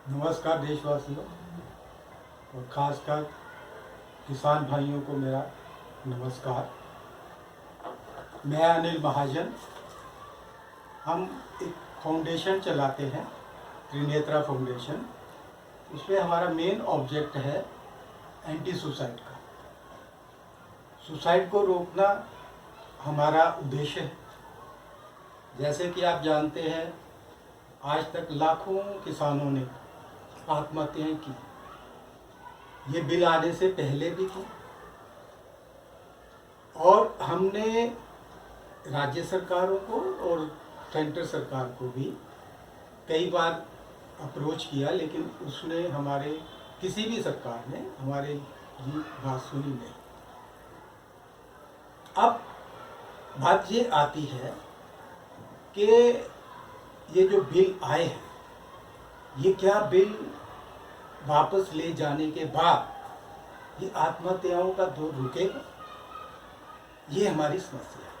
नमस्कार देशवासियों और ख़ासकर किसान भाइयों को मेरा नमस्कार। मैं अनिल महाजन। हम एक फाउंडेशन चलाते हैं, त्रिनेत्रा फाउंडेशन। उसमें हमारा मेन ऑब्जेक्ट है एंटी सुसाइड का। सुसाइड को रोकना हमारा उद्देश्य है। जैसे कि आप जानते हैं, आज तक लाखों किसानों ने आत्महत्याएं की। ये बिल आने से पहले भी की और हमने राज्य सरकारों को और सेंट्रल सरकार को भी कई बार अप्रोच किया, लेकिन उसने किसी भी सरकार ने हमारी बात सुनी नहीं। अब बात ये आती है कि ये जो बिल आए हैं, ये क्या बिल वापस ले जाने के बाद ये आत्महत्याओं का दौर रुकेगा? ये हमारी समस्या है।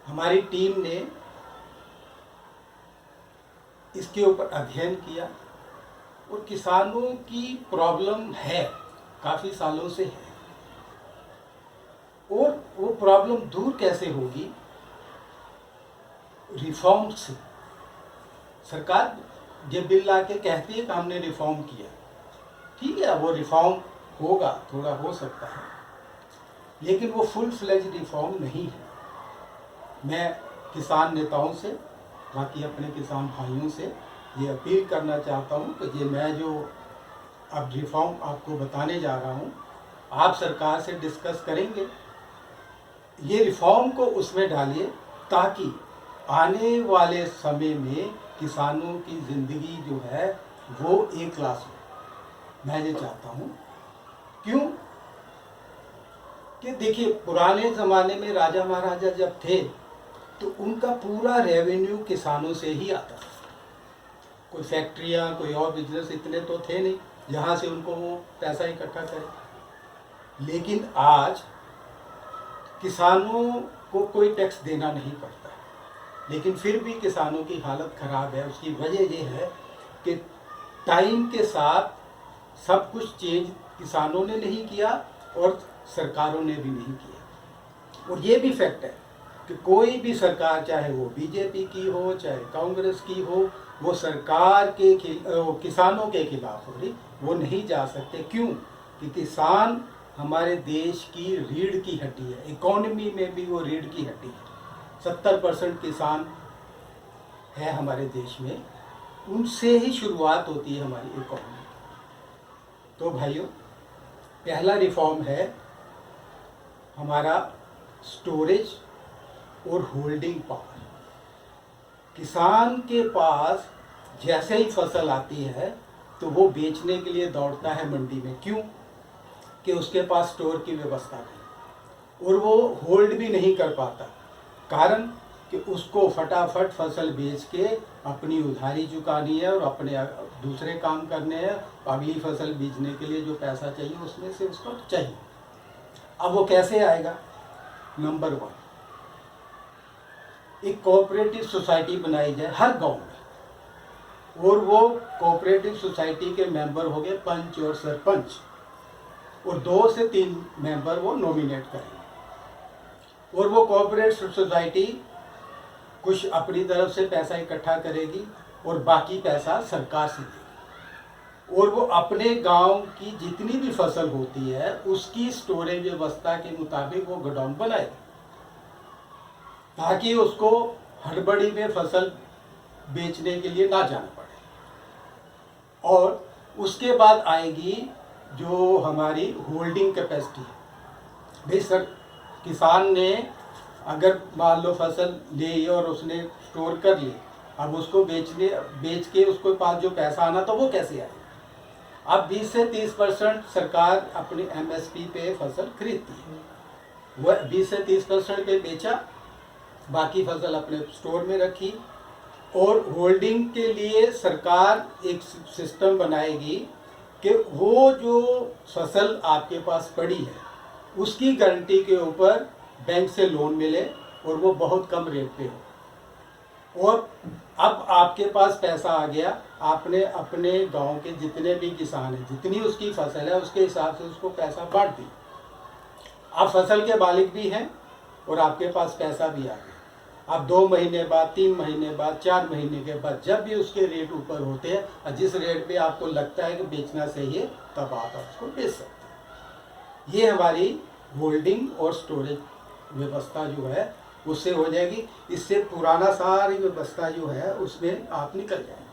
हमारी टीम ने इसके ऊपर अध्ययन किया और किसानों की प्रॉब्लम है, काफ़ी सालों से है, और वो प्रॉब्लम दूर कैसे होगी? रिफॉर्म से। सरकार ये बिल ला के कहती है कि हमने रिफॉर्म किया, ठीक है, वो रिफॉर्म होगा, थोड़ा हो सकता है, लेकिन वो फुल फ्लेज रिफॉर्म नहीं है। मैं किसान नेताओं से, बाकी अपने किसान भाइयों से ये अपील करना चाहता हूँ कि ये मैं जो अब रिफॉर्म आपको बताने जा रहा हूँ, आप सरकार से डिस्कस करेंगे, ये रिफॉर्म को उसमें डालिए ताकि आने वाले समय में किसानों की ज़िंदगी जो है वो ए क्लास हो। मैं ये चाहता हूँ। क्यों? कि देखिए, पुराने ज़माने में राजा महाराजा जब थे तो उनका पूरा रेवेन्यू किसानों से ही आता था। कोई फैक्ट्रियाँ, कोई और बिजनेस इतने तो थे नहीं जहाँ से उनको वो पैसा इकट्ठा करें। लेकिन आज किसानों को कोई टैक्स देना नहीं पड़ता, लेकिन फिर भी किसानों की हालत ख़राब है। उसकी वजह ये है कि टाइम के साथ सब कुछ चेंज किसानों ने नहीं किया और सरकारों ने भी नहीं किया। और ये भी फैक्ट है कि कोई भी सरकार, चाहे वो बीजेपी की हो चाहे कांग्रेस की हो, वो सरकार के किसानों के खिलाफ हो रही, वो नहीं जा सकते। क्यों? कि किसान हमारे देश की रीढ़ की हड्डी है। इकोनॉमी में भी वो रीढ़ की हड्डी है। 70% किसान है हमारे देश में, उनसे ही शुरुआत होती है हमारी इकोनॉमी। तो भाइयों, पहला रिफॉर्म है हमारा स्टोरेज और होल्डिंग पावर। किसान के पास जैसे ही फसल आती है तो वो बेचने के लिए दौड़ता है मंडी में। क्यों? कि उसके पास स्टोर की व्यवस्था नहीं, और वो होल्ड भी नहीं कर पाता। कारण कि उसको फटाफट फसल बेच के अपनी उधारी चुकानी है और अपने दूसरे काम करने हैं। अगली फसल बीजने के लिए जो पैसा चाहिए उसमें से उसको चाहिए। अब वो कैसे आएगा? नंबर 1, एक कोऑपरेटिव सोसाइटी बनाई जाए हर गांव में, और वो कोऑपरेटिव सोसाइटी के मेंबर हो गए पंच और सरपंच, और 2 से 3 मेंबर वो नॉमिनेट करेंगे। और वो कोऑपरेटिव सोसाइटी कुछ अपनी तरफ से पैसा इकट्ठा करेगी और बाकी पैसा सरकार से देगी। और वो अपने गांव की जितनी भी फसल होती है उसकी स्टोरेज व्यवस्था के मुताबिक वो गोडाउन बनाएगी, ताकि उसको हड़बड़ी में फसल बेचने के लिए ना जाना पड़े। और उसके बाद आएगी जो हमारी होल्डिंग कैपेसिटी है। भाई सर, किसान ने अगर मान लो फसल ले और उसने स्टोर कर ली, अब उसको बेच के उसके पास जो पैसा आना तो वो कैसे आएगा? अब 20 से 30% सरकार अपने MSP पे फसल खरीदती है। वह 20 से 30% पे बेचा, बाकी फसल अपने स्टोर में रखी। और होल्डिंग के लिए सरकार एक सिस्टम बनाएगी कि वो जो फसल आपके पास पड़ी है उसकी गारंटी के ऊपर बैंक से लोन मिले और वो बहुत कम रेट पे हो। और अब आपके पास पैसा आ गया, आपने अपने गांव के जितने भी किसान हैं, जितनी उसकी फसल है उसके हिसाब से उसको पैसा बांट दी। आप फसल के मालिक भी हैं और आपके पास पैसा भी आ गया। आप 2 महीने बाद, 3 महीने बाद, 4 महीने के बाद जब भी उसके रेट ऊपर होते हैं और जिस रेट पे आपको लगता है कि बेचना सही है, तब आप उसको बेच सकते हैं। ये हमारी होल्डिंग और स्टोरेज व्यवस्था जो है उससे हो जाएगी। इससे पुराना सारी व्यवस्था जो है उसमें आप निकल जाएंगे।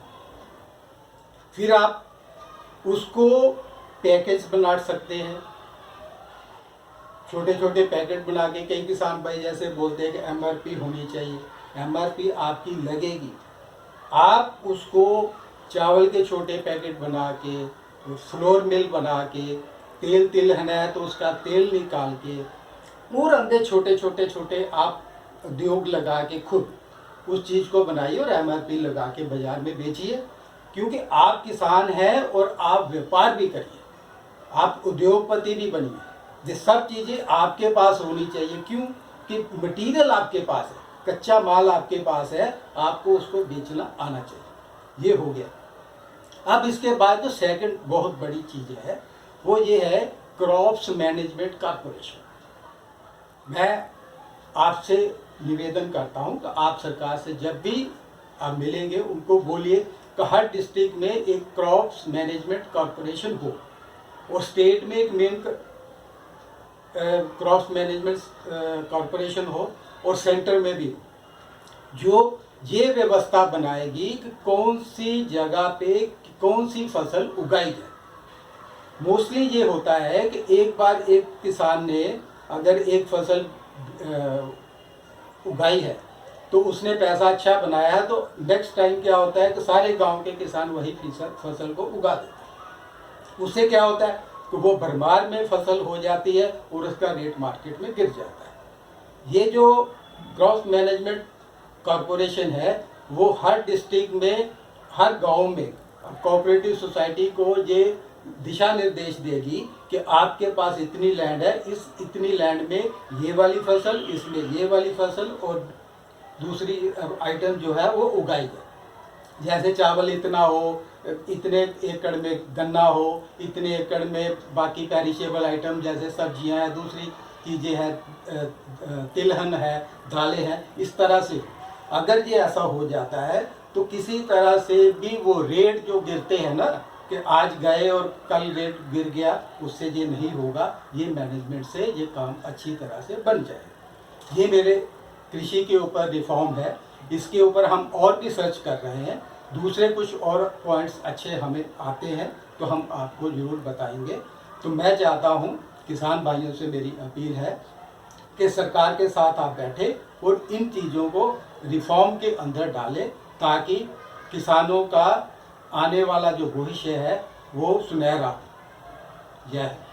फिर आप उसको पैकेज बना सकते हैं, छोटे छोटे पैकेट बना के। कई किसान भाई जैसे बोलते हैं कि एमआरपी होनी चाहिए, एमआरपी आपकी लगेगी। आप उसको चावल के छोटे पैकेट बना के, फ्लोर मिल बना के, तेल तिलहन है तो उसका तेल निकाल के, और अंदर छोटे छोटे छोटे आप उद्योग लगा के खुद उस चीज़ को बनाइए और एमआरपी लगा के बाज़ार में बेचिए। क्योंकि आप किसान हैं और आप व्यापार भी करिए, आप उद्योगपति भी बनिए। ये सब चीज़ें आपके पास होनी चाहिए। क्यों कि मटेरियल आपके पास है, कच्चा माल आपके पास है, आपको उसको बेचना आना चाहिए। ये हो गया। अब इसके बाद जो सेकंड बहुत बड़ी चीज़ है वो ये है क्रॉप्स मैनेजमेंट कॉर्पोरेशन। मैं आपसे निवेदन करता हूं कि आप सरकार से जब भी आप मिलेंगे उनको बोलिए कि हर डिस्ट्रिक्ट में एक क्रॉप्स मैनेजमेंट कॉर्पोरेशन हो और स्टेट में एक मेन क्रॉप्स मैनेजमेंट कॉर्पोरेशन हो और सेंटर में भी, जो ये व्यवस्था बनाएगी कि कौन सी जगह पे कौन सी फसल उगाई जाए। मोस्टली ये होता है कि एक बार एक किसान ने अगर एक फसल उगाई है तो उसने पैसा अच्छा बनाया है, तो नेक्स्ट टाइम क्या होता है कि सारे गांव के किसान वही फसल को उगा देते हैं। उससे क्या होता है कि वो भरमार में फसल हो जाती है और उसका रेट मार्केट में गिर जाता है। ये जो क्रॉप मैनेजमेंट कॉर्पोरेशन है वो हर डिस्ट्रिक्ट में, हर गांव में कोऑपरेटिव सोसाइटी को ये दिशा निर्देश देगी कि आपके पास इतनी लैंड है, इस इतनी लैंड में ये वाली फसल, इसमें ये वाली फसल और दूसरी आइटम जो है वो उगाई जाए। जैसे चावल इतना हो, इतने एकड़ में गन्ना हो, इतने एकड़ में बाकी पेरिशेबल आइटम जैसे सब्जियां हैं, दूसरी चीज़ें हैं, तिलहन है, दालें हैं। इस तरह से अगर ये ऐसा हो जाता है तो किसी तरह से भी वो रेट जो गिरते हैं ना कि आज गए और कल रेट गिर गया, उससे ये नहीं होगा। ये मैनेजमेंट से ये काम अच्छी तरह से बन जाएगा। ये मेरे कृषि के ऊपर रिफॉर्म है, इसके ऊपर हम और भी सर्च कर रहे हैं। दूसरे कुछ और पॉइंट्स अच्छे हमें आते हैं तो हम आपको ज़रूर बताएंगे। तो मैं चाहता हूँ, किसान भाइयों से मेरी अपील है कि सरकार के साथ आप बैठे और इन चीज़ों को रिफॉर्म के अंदर डालें ताकि किसानों का आने वाला जो भविष्य है वो सुनहरा हो। जय हिंद।